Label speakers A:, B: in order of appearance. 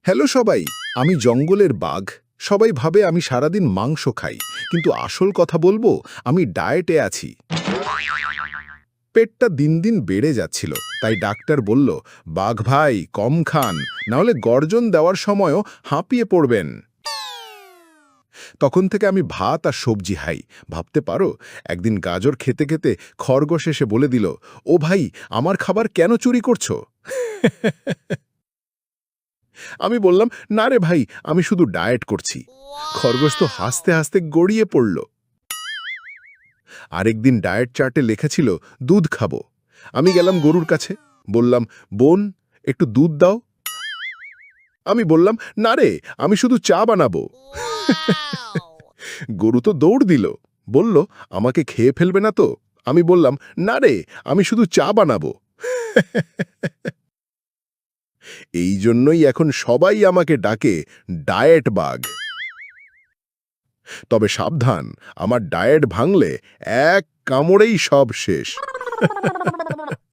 A: Hello সবাই, আমি জঙ্গলের বাঘ। সবাই ভাবে আমি সারাদিন মাংস খাই, কিন্তু আসল কথা বলবো, আমি ডায়েটে আছি। পেটটা দিন দিন বেড়ে যাচ্ছিল, তাই ডাক্তার বলল, বাঘ ভাই কম খান, নাহলে গর্জন দেওয়ার সময়ও হাঁপিয়ে পড়বেন। তখন থেকে আমি ভাত আর সবজি খাই। ভাবতে পারো, একদিন গাজর খেতে খেতে খরগোশ এসে বলে দিল, ও ভাই, আমার খাবার কেন চুরি করছো? আমি বললাম, না রে ভাই, আমি শুধু ডায়েট করছি। খরগোশ তো হাসতে হাসতে গড়িয়ে পড়ল। আরেকদিন ডায়েট চার্টে লেখা ছিল দুধ খাবো। আমি গেলাম গরুর কাছে, বললাম, বোন, একটু দুধ দাও। আমি বললাম, না রে, আমি শুধু চা বানাবো। গরু তো দৌড় দিল, বলল, আমাকে খেয়ে ফেলবে না তো? আমি বললাম, না রে, আমি শুধু চা বানাবো। এই জন্যই এখন সবাই আমাকে ডাকে ডায়েট বাঘ। তবে সাবধান, আমার ডায়েট ভাঙলে এক কামড়েই সব শেষ।